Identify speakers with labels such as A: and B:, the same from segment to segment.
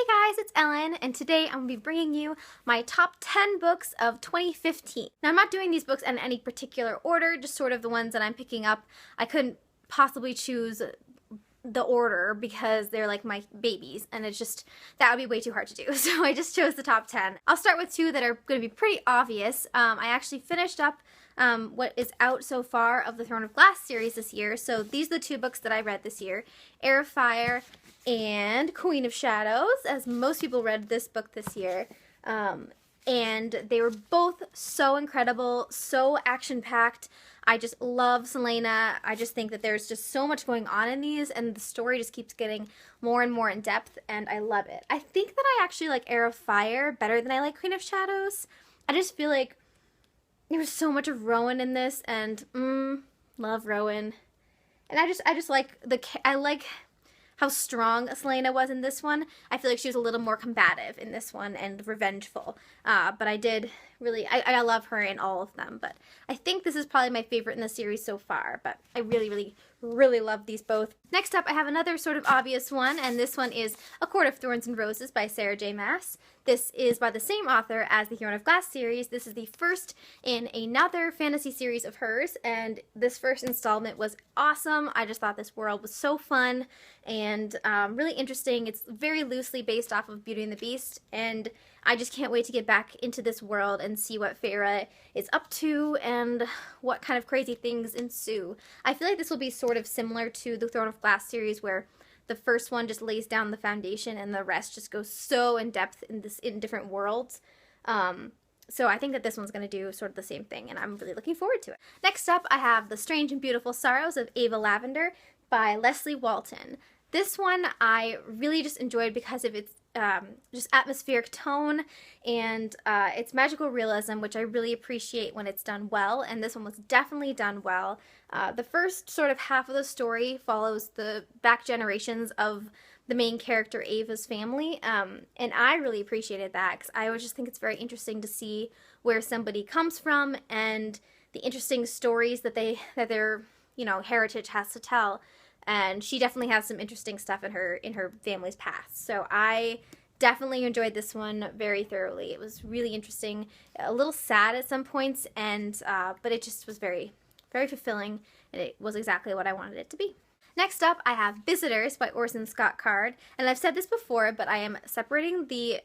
A: Hey guys, it's Ellen, and today I'm going to be bringing you my top 10 books of 2015. Now, I'm not doing these books in any particular order, just sort of the ones that I'm picking up. I couldn't possibly choose the order because they're like my babies, and it's just, that would be way too hard to do. So I just chose the top 10. I'll start with two that are going to be pretty obvious. I actually finished up what is out so far of the Throne of Glass series this year. So these are the two books that I read this year, Heir of Fire and Queen of Shadows, as most people read this book this year. And they were both so incredible, so action-packed. I just love Selena. I just think that there's just so much going on in these, and the story just keeps getting more and more in depth, and I love it. I think that I actually like Heir of Fire better than I like Queen of Shadows. I just feel like there was so much of Rowan in this, and love Rowan. And I just like I like how strong Selena was in this one. I feel like she was a little more combative in this one and revengeful. But I did really, I love her in all of them. But I think this is probably my favorite in the series so far. But I really love these both. Next up, I have another sort of obvious one, and this one is A Court of Thorns and Roses by Sarah J. Maas. This is by the same author as the Throne of Glass series. This is the first in another fantasy series of hers, and this first installment was awesome. I just thought this world was so fun and really interesting. It's very loosely based off of Beauty and the Beast, and I just can't wait to get back into this world and see what Feyre is up to and what kind of crazy things ensue. I feel like this will be sort of similar to the Throne of Glass series, where the first one just lays down the foundation and the rest just goes so in depth in different worlds. So I think that this one's going to do sort of the same thing, and I'm really looking forward to it. Next up, I have The Strange and Beautiful Sorrows of Ava Lavender by Leslie Walton. This one I really just enjoyed because of its just atmospheric tone and its magical realism, which I really appreciate when it's done well, and this one was definitely done well. The first sort of half of the story follows the back generations of the main character Ava's family, and I really appreciated that because I always just think it's very interesting to see where somebody comes from and the interesting stories that their heritage has to tell. And she definitely has some interesting stuff in her family's past. So I definitely enjoyed this one very thoroughly. It was really interesting, a little sad at some points, and but it just was very fulfilling, and it was exactly what I wanted it to be. Next up, I have Visitors by Orson Scott Card, and I've said this before, but I am separating the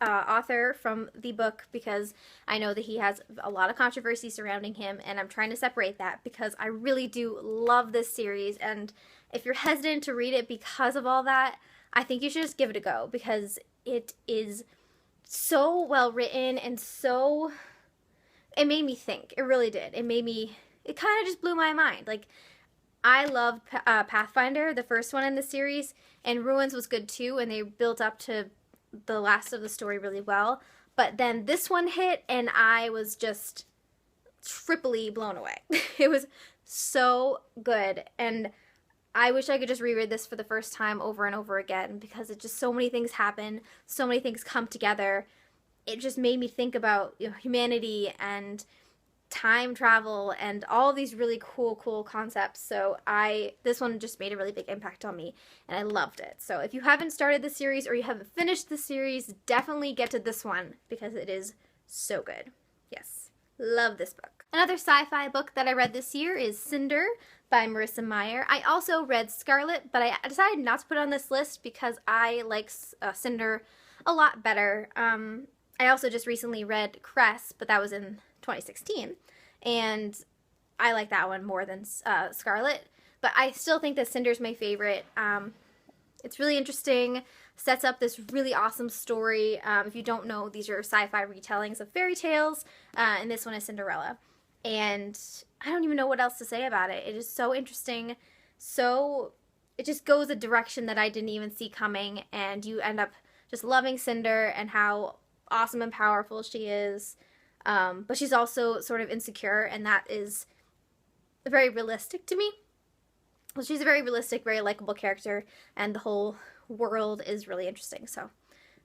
A: author from the book because I know that he has a lot of controversy surrounding him, and I'm trying to separate that because I really do love this series, and if you're hesitant to read it because of all that, I think you should just give it a go because it is so well written and so, it made me think. It really did. It kind of just blew my mind. Like, I loved Pathfinder, the first one in the series, and Ruins was good too, and they built up to the last of the story really well. But then this one hit, and I was just triply blown away. It was so good, and I wish I could just reread this for the first time over and over again because it just, so many things happen, so many things come together. It just made me think about humanity and time travel and all these really cool concepts. So this one just made a really big impact on me, and I loved it. So if you haven't started the series or you haven't finished the series, definitely get to this one because it is so good. Yes, love this book. Another sci-fi book that I read this year is Cinder by Marissa Meyer. I also read Scarlet, but I decided not to put it on this list because I like Cinder a lot better. I also just recently read Cress, but that was in 2016, and I like that one more than Scarlet, but I still think that Cinder's my favorite. It's really interesting, sets up this really awesome story. If you don't know, these are sci-fi retellings of fairy tales, and this one is Cinderella, and I don't even know what else to say about it. It is so interesting, it just goes a direction that I didn't even see coming, and you end up just loving Cinder and how awesome and powerful she is. But she's also sort of insecure, and that is very realistic to me. Well, she's a very realistic, very likable character, and the whole world is really interesting. So,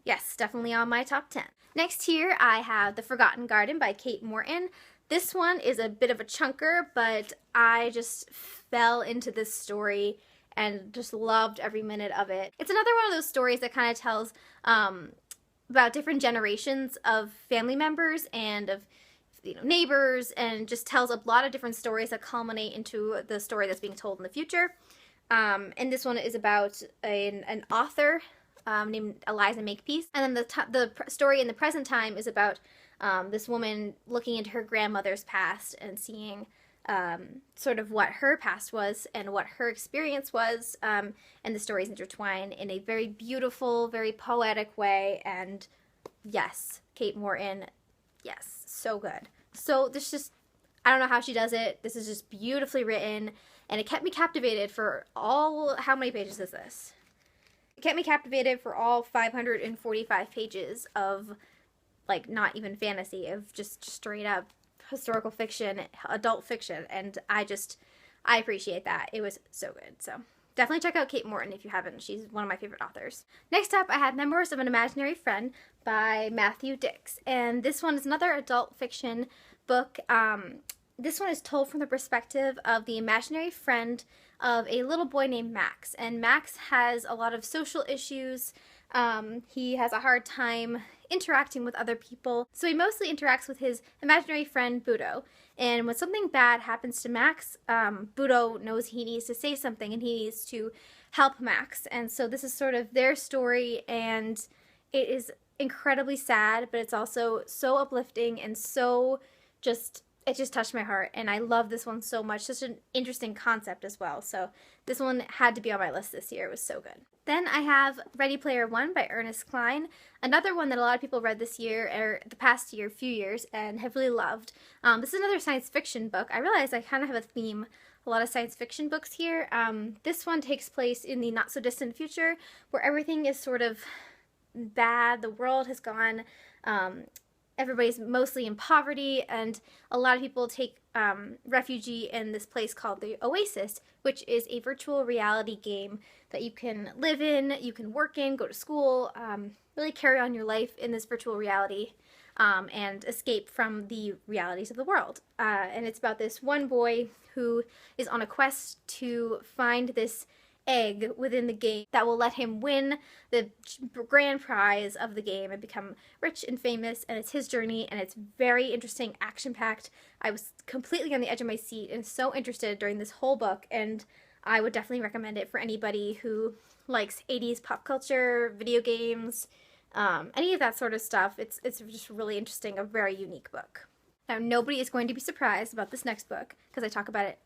A: yes, definitely on my top 10. Next here, I have The Forgotten Garden by Kate Morton. This one is a bit of a chunker, but I just fell into this story and just loved every minute of it. It's another one of those stories that kind of tells about different generations of family members and of neighbors, and just tells a lot of different stories that culminate into the story that's being told in the future. And this one is about an author named Eliza Makepeace. And then the story in the present time is about this woman looking into her grandmother's past and seeing sort of what her past was and what her experience was. And the stories intertwine in a very beautiful, very poetic way. And yes, Kate Morton, yes, so good. So this just, I don't know how she does it. This is just beautifully written, and it kept me captivated for all, how many pages is this? It kept me captivated for all 545 pages of, like, not even fantasy, of just straight up historical fiction, adult fiction, and I appreciate that. It was so good. So definitely check out Kate Morton if you haven't. She's one of my favorite authors. Next up, I have Memoirs of an Imaginary Friend by Matthew Dix, and this one is another adult fiction book. This one is told from the perspective of the imaginary friend of a little boy named Max, and Max has a lot of social issues. He has a hard time interacting with other people, so he mostly interacts with his imaginary friend Budo. And when something bad happens to Max, Budo knows he needs to say something and he needs to help Max. And so this is sort of their story, and it is incredibly sad, but it's also so uplifting and so it just touched my heart, and I love this one so much. Such an interesting concept as well. So this one had to be on my list this year. It was so good. Then I have Ready Player One by Ernest Cline, another one that a lot of people read this year, or the past year, few years, and have really loved. This is another science fiction book. I realize I kind of have a theme, a lot of science fiction books here. This one takes place in the not so distant future, where everything is sort of bad. The world has gone, everybody's mostly in poverty, and a lot of people take refuge in this place called the Oasis, which is a virtual reality game that you can live in, you can work in, go to school, really carry on your life in this virtual reality, and escape from the realities of the world. And it's about this one boy who is on a quest to find this egg within the game that will let him win the grand prize of the game and become rich and famous, and it's his journey, and it's very interesting, action-packed. I was completely on the edge of my seat and so interested during this whole book, and I would definitely recommend it for anybody who likes 80s pop culture, video games, any of that sort of stuff. It's just really interesting, a very unique book. Now, nobody is going to be surprised about this next book because I talk about it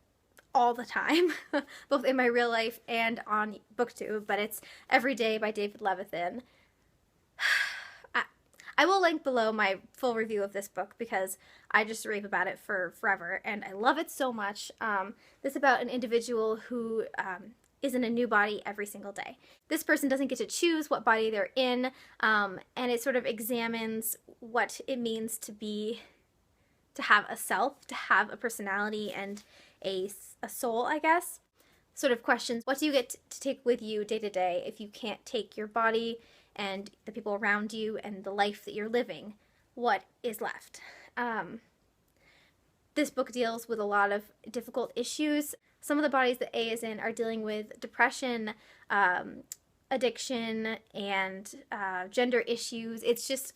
A: all the time, both in my real life and on BookTube, but it's Every Day by David Levithan. I will link below my full review of this book because I just rave about it for forever, and I love it so much. This is about an individual who is in a new body every single day. This person doesn't get to choose what body they're in, and it sort of examines what it means to have a self, to have a personality, and a soul, I guess. Sort of questions, what do you get to take with you day to day if you can't take your body and the people around you and the life that you're living? What is left? This book deals with a lot of difficult issues. Some of the bodies that A is in are dealing with depression, addiction, and gender issues. It's just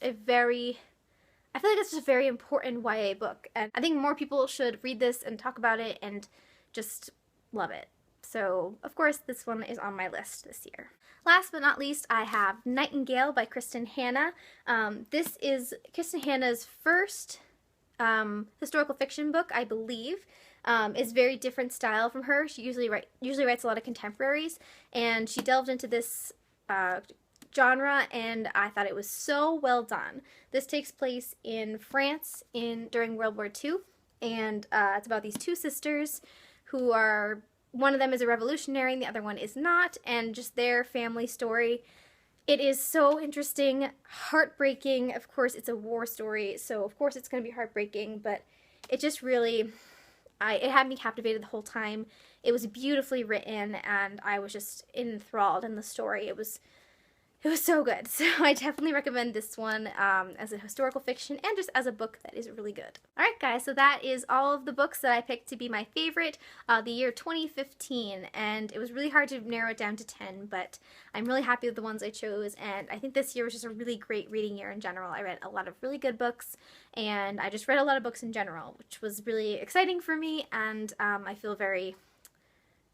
A: I feel like it's just a very important YA book, and I think more people should read this and talk about it and just love it. So, of course, this one is on my list this year. Last but not least, I have Nightingale by Kristin Hannah. This is Kristin Hannah's first historical fiction book, I believe. It's very different style from her. She usually writes a lot of contemporaries, and she delved into this genre, and I thought it was so well done. This takes place in France during World War II, and it's about these two sisters who are, one of them is a revolutionary and the other one is not, and just their family story. It is so interesting, heartbreaking. Of course, it's a war story, so of course it's going to be heartbreaking, but it just really, it had me captivated the whole time. It was beautifully written, and I was just enthralled in the story. It was It was so good. So I definitely recommend this one as a historical fiction and just as a book that is really good. Alright guys, so that is all of the books that I picked to be my favorite the year 2015, and it was really hard to narrow it down to 10, but I'm really happy with the ones I chose, and I think this year was just a really great reading year in general. I read a lot of really good books, and I just read a lot of books in general, which was really exciting for me, and I feel very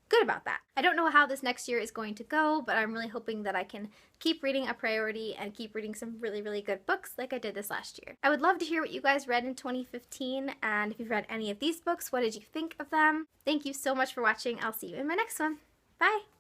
A: good about that. I don't know how this next year is going to go, but I'm really hoping that I can keep reading a priority and keep reading some really, really good books like I did this last year. I would love to hear what you guys read in 2015, and if you've read any of these books, what did you think of them? Thank you so much for watching. I'll see you in my next one. Bye!